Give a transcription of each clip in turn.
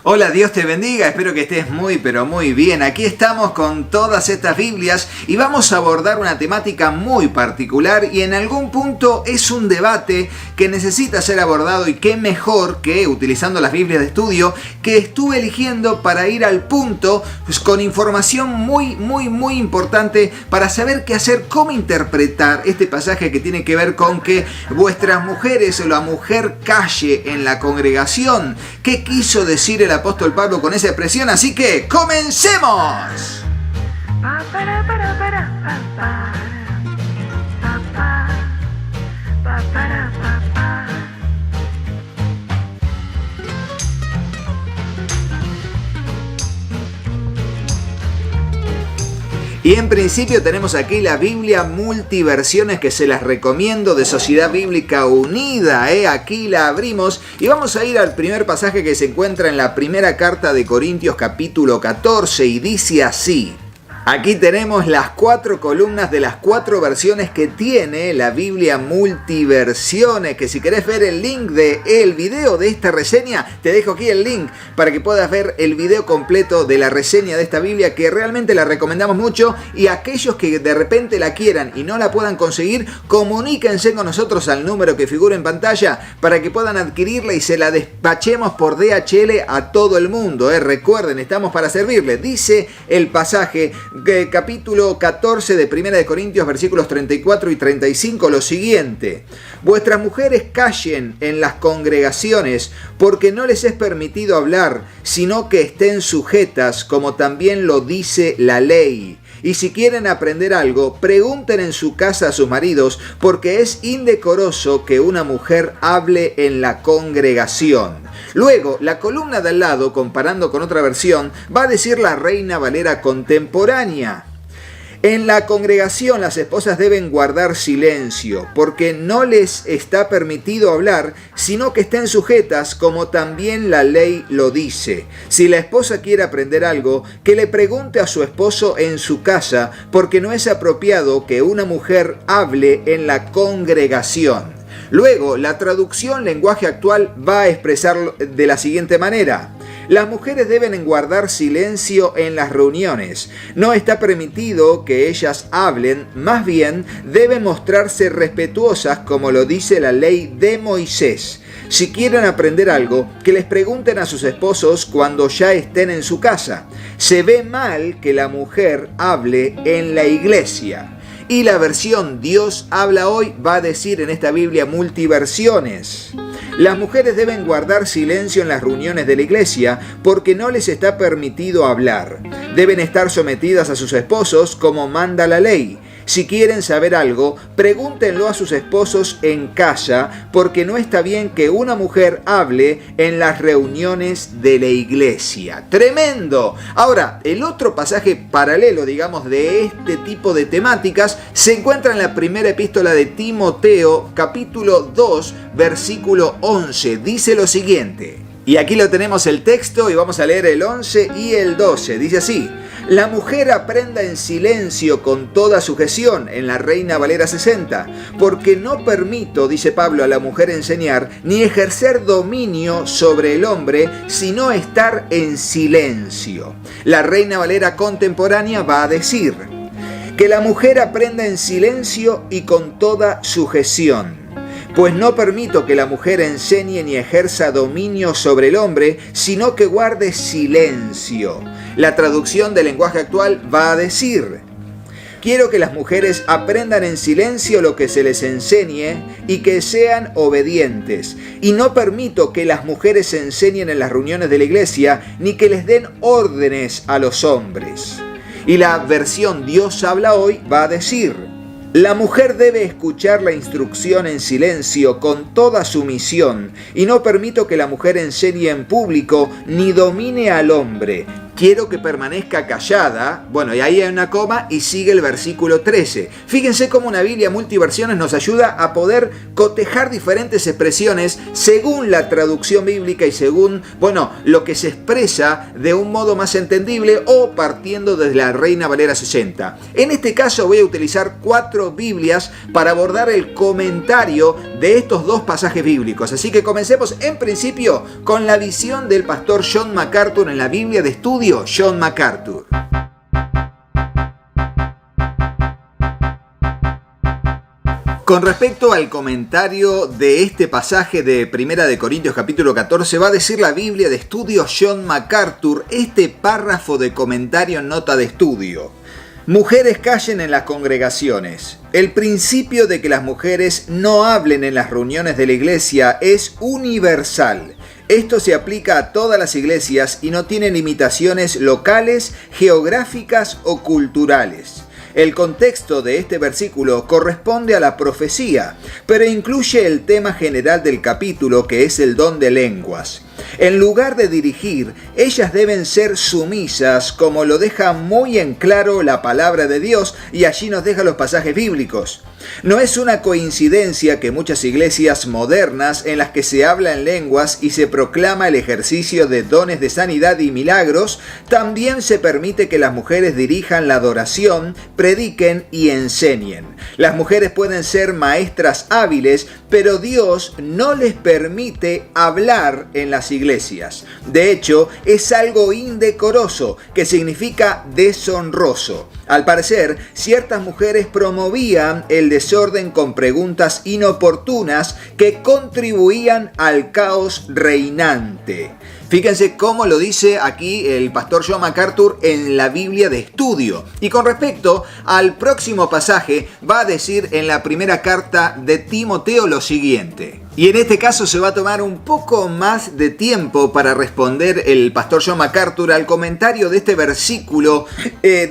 Hola, Dios te bendiga, espero que estés muy pero muy bien. Aquí estamos con todas estas Biblias y vamos a abordar una temática muy particular y en algún punto es un debate que necesita ser abordado y qué mejor que utilizando las Biblias de estudio que estuve eligiendo para ir al punto pues, con información muy importante para saber qué hacer, cómo interpretar este pasaje que tiene que ver con que vuestras mujeres o la mujer calle en la congregación. ¿Qué quiso decir el apóstol Pablo con esa expresión? Así que ¡comencemos! Y en principio tenemos aquí la Biblia Multiversiones que se las recomiendo de Sociedad Bíblica Unida. Aquí la abrimos y vamos a ir al primer pasaje que se encuentra en la primera carta de Corintios capítulo 14 y dice así. Aquí tenemos las 4 columnas de las 4 versiones que tiene la Biblia Multiversiones, que si querés ver el link del video de esta reseña, te dejo aquí el link para que puedas ver el video completo de la reseña de esta Biblia, que realmente la recomendamos mucho, y aquellos que de repente la quieran y no la puedan conseguir, comuníquense con nosotros al número que figura en pantalla para que puedan adquirirla y se la despachemos por DHL a todo el mundo. Recuerden, estamos para servirles. Dice el pasaje capítulo 14 de Primera de Corintios, versículos 34 y 35, lo siguiente: vuestras mujeres callen en las congregaciones, porque no les es permitido hablar, sino que estén sujetas, como también lo dice la ley. Y si quieren aprender algo, pregunten en su casa a sus maridos, porque es indecoroso que una mujer hable en la congregación. Luego, la columna de al lado, comparando con otra versión, va a decir la Reina Valera contemporánea. En la congregación las esposas deben guardar silencio, porque no les está permitido hablar, sino que estén sujetas, como también la ley lo dice. Si la esposa quiere aprender algo, que le pregunte a su esposo en su casa, porque no es apropiado que una mujer hable en la congregación. Luego, la traducción lenguaje actual va a expresar de la siguiente manera. Las mujeres deben guardar silencio en las reuniones. No está permitido que ellas hablen, más bien deben mostrarse respetuosas como lo dice la ley de Moisés. Si quieren aprender algo, que les pregunten a sus esposos cuando ya estén en su casa. Se ve mal que la mujer hable en la iglesia. Y la versión Dios habla hoy va a decir en esta Biblia Multiversiones: las mujeres deben guardar silencio en las reuniones de la iglesia porque no les está permitido hablar. Deben estar sometidas a sus esposos como manda la ley. Si quieren saber algo, pregúntenlo a sus esposos en casa, porque no está bien que una mujer hable en las reuniones de la iglesia. ¡Tremendo! Ahora, el otro pasaje paralelo, digamos, de este tipo de temáticas, se encuentra en la primera epístola de Timoteo, capítulo 2, versículo 11. Dice lo siguiente. Y aquí lo tenemos el texto y vamos a leer el 11 y el 12. Dice así: la mujer aprenda en silencio con toda sujeción, en la Reina Valera 60, porque no permito, dice Pablo, a la mujer enseñar ni ejercer dominio sobre el hombre, sino estar en silencio. La Reina Valera contemporánea va a decir que la mujer aprenda en silencio y con toda sujeción. Pues no permito que la mujer enseñe ni ejerza dominio sobre el hombre, sino que guarde silencio. La traducción del lenguaje actual va a decir: quiero que las mujeres aprendan en silencio lo que se les enseñe y que sean obedientes. Y no permito que las mujeres enseñen en las reuniones de la iglesia, ni que les den órdenes a los hombres. Y la versión Dios habla hoy va a decir: la mujer debe escuchar la instrucción en silencio con toda sumisión, y no permito que la mujer enseñe en público ni domine al hombre. quiero que permanezca callada. Bueno, y ahí hay una coma y sigue el versículo 13. Fíjense cómo una Biblia multiversiones nos ayuda a poder cotejar diferentes expresiones según la traducción bíblica y según, lo que se expresa de un modo más entendible o partiendo desde la Reina Valera 60. En este caso voy a utilizar 4 Biblias para abordar el comentario de estos 2 pasajes bíblicos. Así que comencemos en principio con la visión del pastor John MacArthur en la Biblia de estudio John MacArthur. Con respecto al comentario de este pasaje de 1 de Corintios capítulo 14, va a decir la Biblia de estudio John MacArthur este párrafo de comentario en nota de estudio. Mujeres callen en las congregaciones. El principio de que las mujeres no hablen en las reuniones de la iglesia es universal. Esto se aplica a todas las iglesias y no tiene limitaciones locales, geográficas o culturales. El contexto de este versículo corresponde a la profecía, pero incluye el tema general del capítulo, que es el don de lenguas. En lugar de dirigir, ellas deben ser sumisas, como lo deja muy en claro la palabra de Dios, y allí nos deja los pasajes bíblicos. No es una coincidencia que muchas iglesias modernas en las que se habla en lenguas y se proclama el ejercicio de dones de sanidad y milagros, también se permite que las mujeres dirijan la adoración, prediquen y enseñen. Las mujeres pueden ser maestras hábiles, pero Dios no les permite hablar en las iglesias. De hecho, es algo indecoroso, que significa deshonroso. Al parecer, ciertas mujeres promovían el desorden con preguntas inoportunas que contribuían al caos reinante. Fíjense cómo lo dice aquí el pastor John MacArthur en la Biblia de estudio. Y con respecto al próximo pasaje, va a decir en la primera carta de Timoteo lo siguiente. Y en este caso se va a tomar un poco más de tiempo para responder el pastor John MacArthur al comentario de este versículo,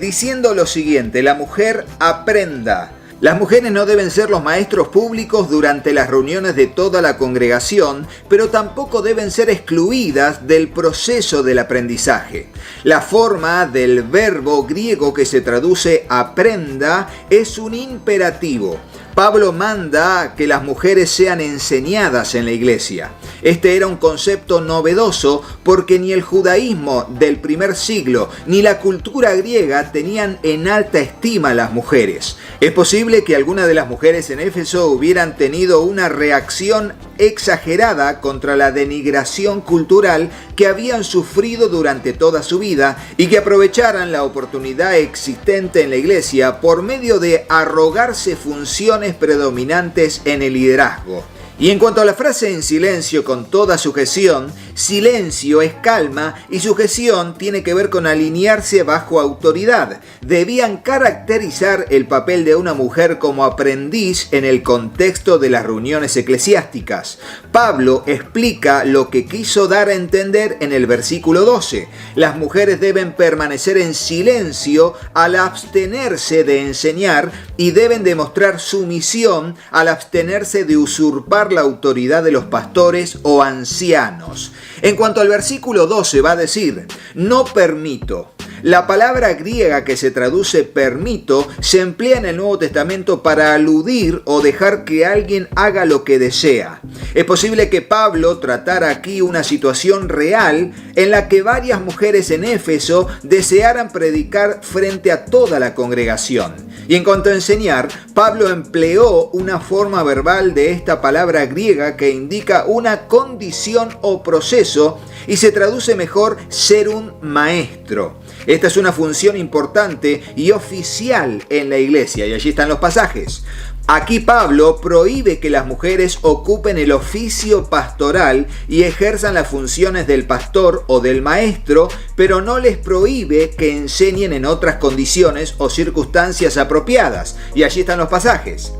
diciendo lo siguiente: la mujer aprenda. Las mujeres no deben ser los maestros públicos durante las reuniones de toda la congregación, pero tampoco deben ser excluidas del proceso del aprendizaje. La forma del verbo griego que se traduce aprenda es un imperativo. Pablo manda que las mujeres sean enseñadas en la iglesia. Este era un concepto novedoso porque ni el judaísmo del primer siglo ni la cultura griega tenían en alta estima a las mujeres. Es posible que algunas de las mujeres en Éfeso hubieran tenido una reacción exagerada contra la denigración cultural que habían sufrido durante toda su vida y que aprovecharan la oportunidad existente en la iglesia por medio de arrogarse funciones predominantes en el liderazgo. Y en cuanto a la frase en silencio con toda sujeción, silencio es calma y sujeción tiene que ver con alinearse bajo autoridad. Debían caracterizar el papel de una mujer como aprendiz en el contexto de las reuniones eclesiásticas. Pablo explica lo que quiso dar a entender en el versículo 12. Las mujeres deben permanecer en silencio al abstenerse de enseñar y deben demostrar sumisión al abstenerse de usurpar la autoridad de los pastores o ancianos. En cuanto al versículo 12 va a decir, no permito. La palabra griega que se traduce permito se emplea en el Nuevo Testamento para aludir o dejar que alguien haga lo que desea. Es posible que Pablo tratara aquí una situación real en la que varias mujeres en Éfeso desearan predicar frente a toda la congregación. Y en cuanto a enseñar, Pablo empleó una forma verbal de esta palabra griega que indica una condición o proceso y se traduce mejor ser un maestro. Esta es una función importante y oficial en la iglesia, y allí están los pasajes. Aquí Pablo prohíbe que las mujeres ocupen el oficio pastoral y ejerzan las funciones del pastor o del maestro, pero no les prohíbe que enseñen en otras condiciones o circunstancias apropiadas, y allí están los pasajes.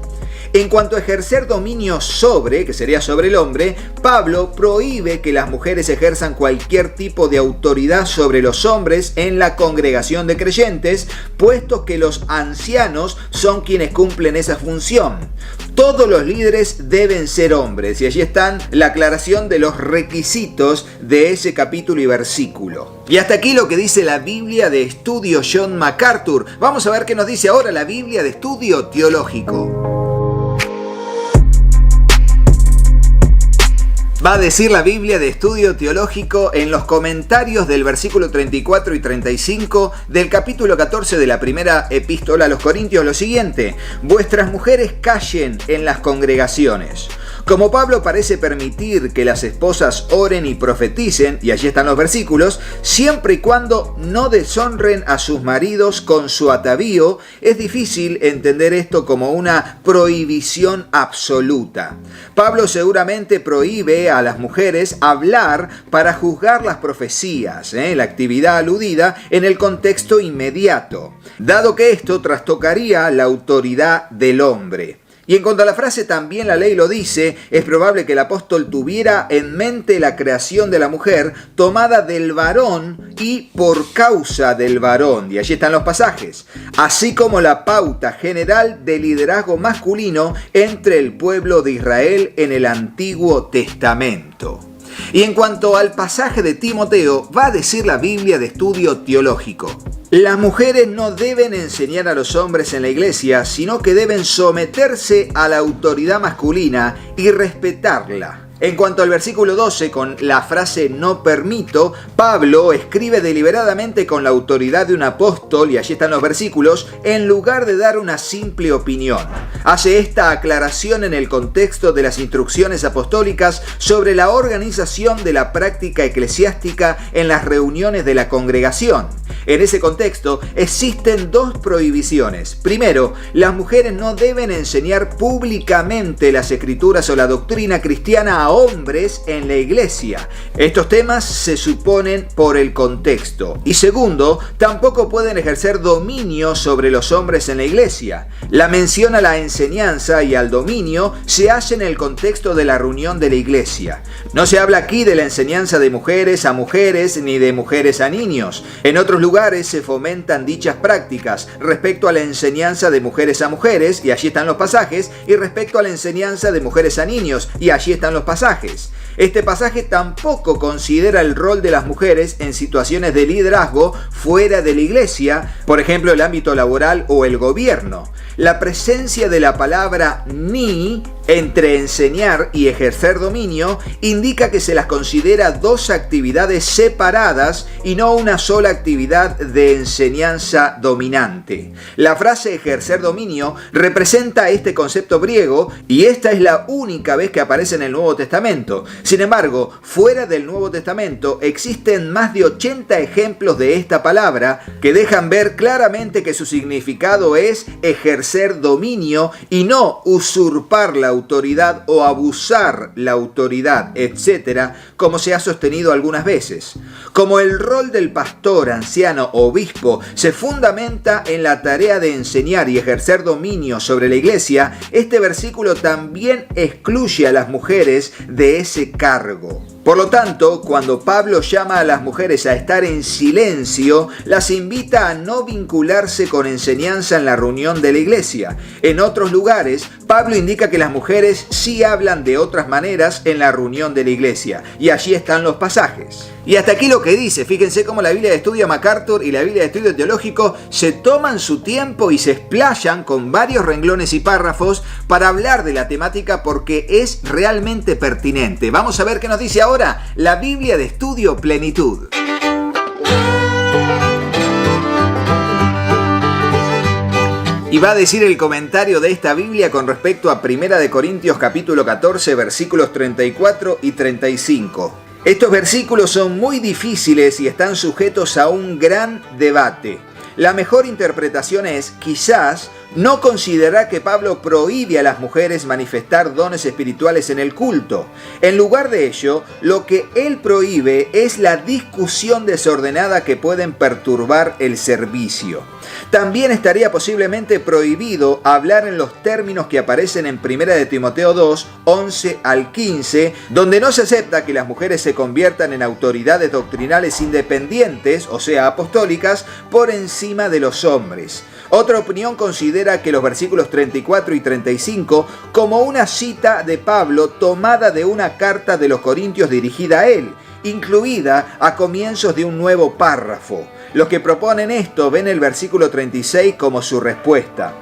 En cuanto a ejercer dominio sobre, que sería sobre el hombre, Pablo prohíbe que las mujeres ejerzan cualquier tipo de autoridad sobre los hombres en la congregación de creyentes, puesto que los ancianos son quienes cumplen esa función. Todos los líderes deben ser hombres, y allí están la aclaración de los requisitos de ese capítulo y versículo. Y hasta aquí lo que dice la Biblia de Estudio John MacArthur. Vamos a ver qué nos dice ahora la Biblia de Estudio Teológico. Va a decir la Biblia de Estudio Teológico en los comentarios del versículo 34 y 35 del capítulo 14 de la primera epístola a los Corintios lo siguiente: vuestras mujeres callen en las congregaciones. Como Pablo parece permitir que las esposas oren y profeticen, y allí están los versículos, siempre y cuando no deshonren a sus maridos con su atavío, es difícil entender esto como una prohibición absoluta. Pablo seguramente prohíbe a las mujeres hablar para juzgar las profecías, la actividad aludida en el contexto inmediato, dado que esto trastocaría la autoridad del hombre. Y en cuanto a la frase "también la ley lo dice", es probable que el apóstol tuviera en mente la creación de la mujer tomada del varón y por causa del varón, y allí están los pasajes, así como la pauta general de liderazgo masculino entre el pueblo de Israel en el Antiguo Testamento. Y en cuanto al pasaje de Timoteo, va a decir la Biblia de Estudio Teológico: las mujeres no deben enseñar a los hombres en la iglesia, sino que deben someterse a la autoridad masculina y respetarla. En cuanto al versículo 12, con la frase "no permito", Pablo escribe deliberadamente con la autoridad de un apóstol, y allí están los versículos, en lugar de dar una simple opinión. Hace esta aclaración en el contexto de las instrucciones apostólicas sobre la organización de la práctica eclesiástica en las reuniones de la congregación. En ese contexto existen dos prohibiciones. Primero, las mujeres no deben enseñar públicamente las escrituras o la doctrina cristiana a hombres en la iglesia. Estos temas se suponen por el contexto. Y segundo, tampoco pueden ejercer dominio sobre los hombres en la iglesia. La mención a la enseñanza y al dominio se hace en el contexto de la reunión de la iglesia. No se habla aquí de la enseñanza de mujeres a mujeres ni de mujeres a niños. En otros lugares se fomentan dichas prácticas respecto a la enseñanza de mujeres a mujeres, y allí están los pasajes, y respecto a la enseñanza de mujeres a niños, y allí están los pasajes. Este pasaje tampoco considera el rol de las mujeres en situaciones de liderazgo fuera de la iglesia, por ejemplo el ámbito laboral o el gobierno. La presencia de la palabra "ni" entre enseñar y ejercer dominio indica que se las considera dos actividades separadas y no una sola actividad de enseñanza dominante. La frase "ejercer dominio" representa este concepto griego, y esta es la única vez que aparece en el Nuevo Testamento. Sin embargo, fuera del Nuevo Testamento existen más de 80 ejemplos de esta palabra que dejan ver claramente que su significado es ejercer dominio y no usurpar la autoridad o abusar la autoridad, etc., como se ha sostenido algunas veces. Como el rol del pastor, anciano o obispo se fundamenta en la tarea de enseñar y ejercer dominio sobre la iglesia, este versículo también excluye a las mujeres de ese cargo. Por lo tanto, cuando Pablo llama a las mujeres a estar en silencio, las invita a no vincularse con enseñanza en la reunión de la iglesia. En otros lugares, Pablo indica que las mujeres sí hablan de otras maneras en la reunión de la iglesia, y allí están los pasajes. Y hasta aquí lo que dice. Fíjense cómo la Biblia de Estudio MacArthur y la Biblia de Estudio Teológico se toman su tiempo y se explayan con varios renglones y párrafos para hablar de la temática, porque es realmente pertinente. Vamos a ver qué nos dice ahora la Biblia de Estudio Plenitud. Y va a decir el comentario de esta Biblia con respecto a 1 de Corintios capítulo 14, versículos 34 y 35. Estos versículos son muy difíciles y están sujetos a un gran debate. La mejor interpretación es: quizás no considerará que Pablo prohíbe a las mujeres manifestar dones espirituales en el culto. En lugar de ello, lo que él prohíbe es la discusión desordenada que pueden perturbar el servicio. También estaría posiblemente prohibido hablar en los términos que aparecen en 1 de Timoteo 2, 11 al 15, donde no se acepta que las mujeres se conviertan en autoridades doctrinales independientes, o sea, apostólicas, por encima de los hombres. Otra opinión considera que los versículos 34 y 35 como una cita de Pablo tomada de una carta de los Corintios dirigida a él, incluida a comienzos de un nuevo párrafo. Los que proponen esto ven el versículo 36 como su respuesta,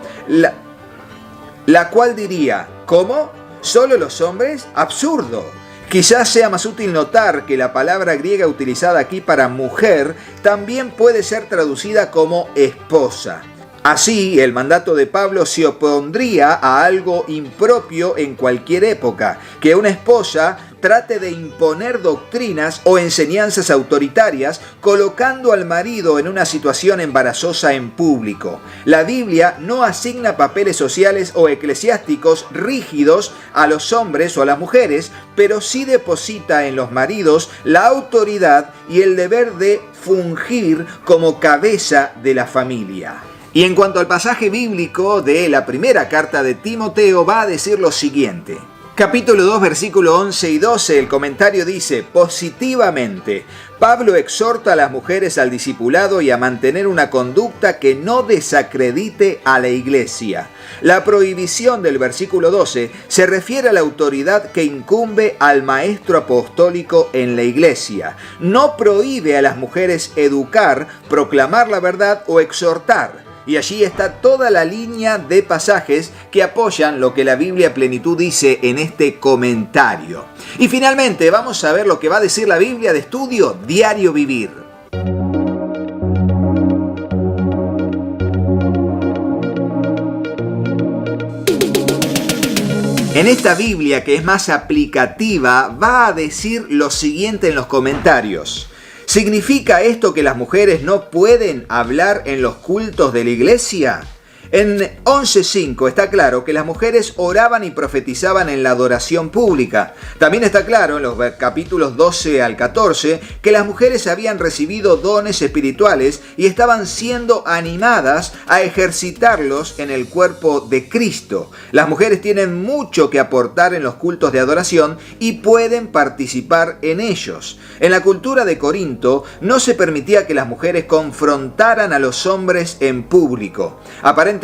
la cual diría: ¿cómo? ¿Solo los hombres? ¡Absurdo! Quizás sea más útil notar que la palabra griega utilizada aquí para mujer también puede ser traducida como esposa. Así, el mandato de Pablo se opondría a algo impropio en cualquier época, que una esposa trate de imponer doctrinas o enseñanzas autoritarias, colocando al marido en una situación embarazosa en público. La Biblia no asigna papeles sociales o eclesiásticos rígidos a los hombres o a las mujeres, pero sí deposita en los maridos la autoridad y el deber de fungir como cabeza de la familia. Y en cuanto al pasaje bíblico de la primera carta de Timoteo, va a decir lo siguiente. Capítulo 2, versículo 11 y 12, el comentario dice: positivamente, Pablo exhorta a las mujeres al discipulado y a mantener una conducta que no desacredite a la iglesia. La prohibición del versículo 12 se refiere a la autoridad que incumbe al maestro apostólico en la iglesia. No prohíbe a las mujeres educar, proclamar la verdad o exhortar. Y allí está toda la línea de pasajes que apoyan lo que la Biblia Plenitud dice en este comentario. Y finalmente vamos a ver lo que va a decir la Biblia de estudio Diario Vivir. En esta Biblia, que es más aplicativa, va a decir lo siguiente en los comentarios. ¿Significa esto que las mujeres no pueden hablar en los cultos de la iglesia? En 11.5 está claro que las mujeres oraban y profetizaban en la adoración pública. También está claro en los capítulos 12 al 14 que las mujeres habían recibido dones espirituales y estaban siendo animadas a ejercitarlos en el cuerpo de Cristo. Las mujeres tienen mucho que aportar en los cultos de adoración y pueden participar en ellos. En la cultura de Corinto no se permitía que las mujeres confrontaran a los hombres en público. Aparentemente,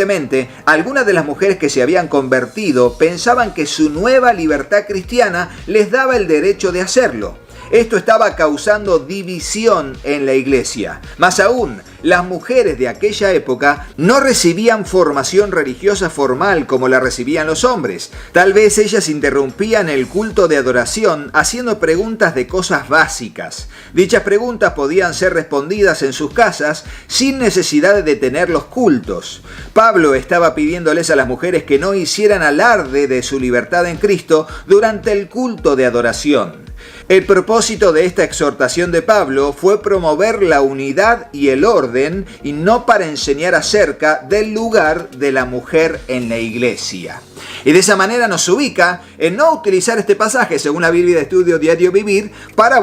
algunas de las mujeres que se habían convertido pensaban que su nueva libertad cristiana les daba el derecho de hacerlo. Esto estaba causando división en la iglesia. Más aún, las mujeres de aquella época no recibían formación religiosa formal como la recibían los hombres. Tal vez ellas interrumpían el culto de adoración haciendo preguntas de cosas básicas. Dichas preguntas podían ser respondidas en sus casas sin necesidad de detener los cultos. Pablo estaba pidiéndoles a las mujeres que no hicieran alarde de su libertad en Cristo durante el culto de adoración. El propósito de esta exhortación de Pablo fue promover la unidad y el orden y no para enseñar acerca del lugar de la mujer en la iglesia. Y de esa manera nos ubica en no utilizar este pasaje, según la Biblia de Estudio Diario Vivir, para,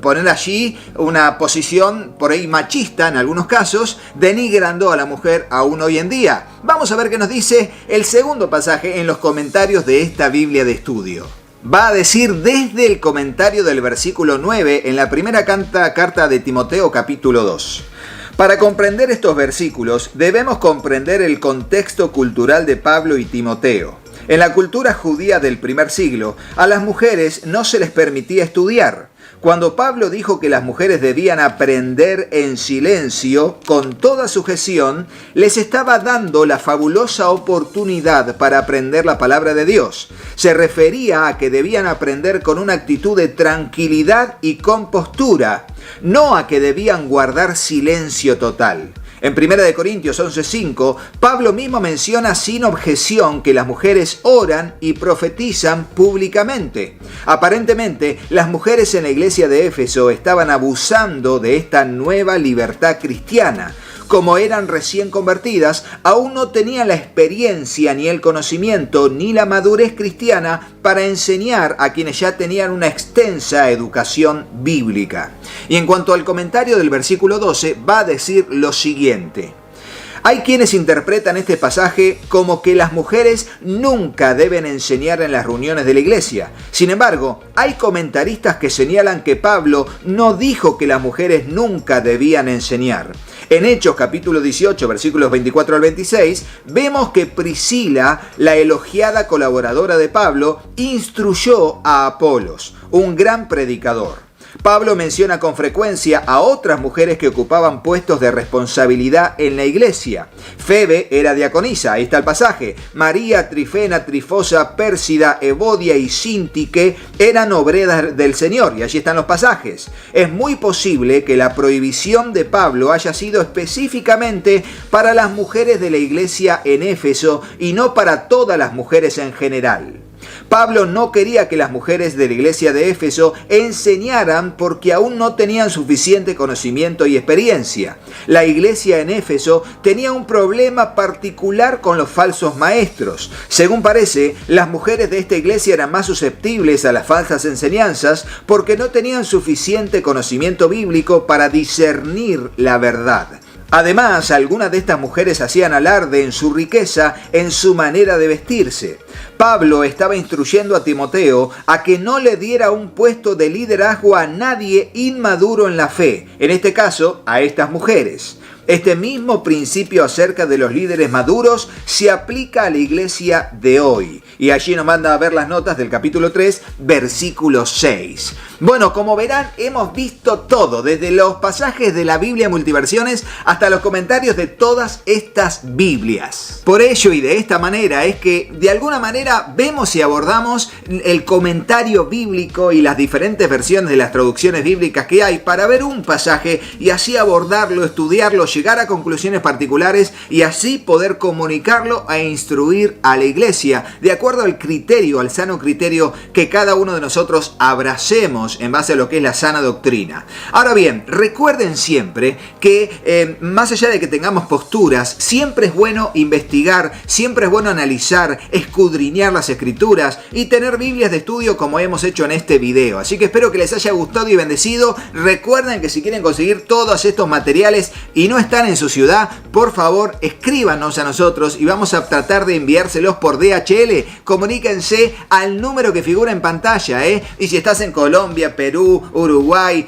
poner allí una posición por ahí machista en algunos casos, denigrando a la mujer aún hoy en día. Vamos a ver qué nos dice el segundo pasaje en los comentarios de esta Biblia de Estudio. Va a decir desde el comentario del versículo 9 en la primera carta de Timoteo capítulo 2. Para comprender estos versículos debemos comprender el contexto cultural de Pablo y Timoteo. En la cultura judía del primer siglo, a las mujeres no se les permitía estudiar. Cuando Pablo dijo que las mujeres debían aprender en silencio, con toda sujeción, les estaba dando la fabulosa oportunidad para aprender la palabra de Dios. Se refería a que debían aprender con una actitud de tranquilidad y compostura, no a que debían guardar silencio total. En 1 Corintios 11.5, Pablo mismo menciona sin objeción que las mujeres oran y profetizan públicamente. Aparentemente, las mujeres en la iglesia de Éfeso estaban abusando de esta nueva libertad cristiana. Como eran recién convertidas, aún no tenían la experiencia, ni el conocimiento, ni la madurez cristiana para enseñar a quienes ya tenían una extensa educación bíblica. Y en cuanto al comentario del versículo 12, va a decir lo siguiente. Hay quienes interpretan este pasaje como que las mujeres nunca deben enseñar en las reuniones de la iglesia. Sin embargo, hay comentaristas que señalan que Pablo no dijo que las mujeres nunca debían enseñar. En Hechos capítulo 18, versículos 24 al 26, vemos que Priscila, la elogiada colaboradora de Pablo, instruyó a Apolos, un gran predicador. Pablo menciona con frecuencia a otras mujeres que ocupaban puestos de responsabilidad en la iglesia. Febe era diaconisa, ahí está el pasaje. María, Trifena, Trifosa, Pérsida, Evodia y Síntique eran obreras del Señor, y allí están los pasajes. Es muy posible que la prohibición de Pablo haya sido específicamente para las mujeres de la iglesia en Éfeso y no para todas las mujeres en general. Pablo no quería que las mujeres de la iglesia de Éfeso enseñaran porque aún no tenían suficiente conocimiento y experiencia. La iglesia en Éfeso tenía un problema particular con los falsos maestros. Según parece, las mujeres de esta iglesia eran más susceptibles a las falsas enseñanzas porque no tenían suficiente conocimiento bíblico para discernir la verdad. Además, algunas de estas mujeres hacían alarde en su riqueza, en su manera de vestirse. Pablo estaba instruyendo a Timoteo a que no le diera un puesto de liderazgo a nadie inmaduro en la fe, en este caso a estas mujeres. Este mismo principio acerca de los líderes maduros se aplica a la iglesia de hoy. Y allí nos manda a ver las notas del capítulo 3, versículo 6. Bueno, como verán, hemos visto todo, desde los pasajes de la Biblia Multiversiones hasta los comentarios de todas estas Biblias. Por ello y de esta manera es que de alguna manera vemos y abordamos el comentario bíblico y las diferentes versiones de las traducciones bíblicas que hay para ver un pasaje y así abordarlo, estudiarlo, llegar a conclusiones particulares y así poder comunicarlo e instruir a la iglesia de acuerdo al criterio, al sano criterio que cada uno de nosotros abracemos en base a lo que es la sana doctrina. Ahora bien, recuerden siempre que más allá de que tengamos posturas, siempre es bueno investigar, siempre es bueno analizar, escudriñar las escrituras y tener Biblias de estudio como hemos hecho en este video. Así que espero que les haya gustado y bendecido. Recuerden que si quieren conseguir todos estos materiales y no están en su ciudad, por favor escríbanos a nosotros y vamos a tratar de enviárselos por DHL. Comuníquense al número que figura en pantalla, y si estás en Colombia, Perú, Uruguay,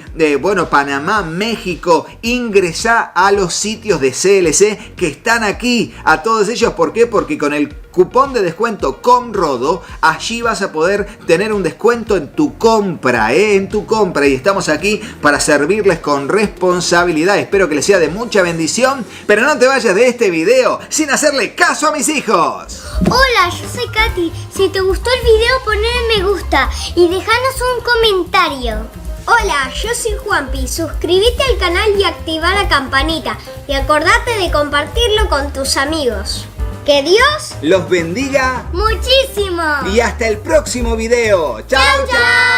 Panamá, México, ingresá a los sitios de CLC que están aquí, a todos ellos. ¿Por qué? Porque con el cupón de descuento COMRODO, allí vas a poder tener un descuento en tu compra, en tu compra, y estamos aquí para servirles con responsabilidad. Espero que les sea de mucha bendición, pero no te vayas de este video sin hacerle caso a mis hijos. Hola, yo soy Katy. Si te gustó el video, ponle me gusta y déjanos un comentario. Hola, yo soy Juanpi. Suscríbete al canal y activa la campanita. Y acordate de compartirlo con tus amigos. ¡Que Dios los bendiga muchísimo! Y hasta el próximo video. ¡Chao, chao!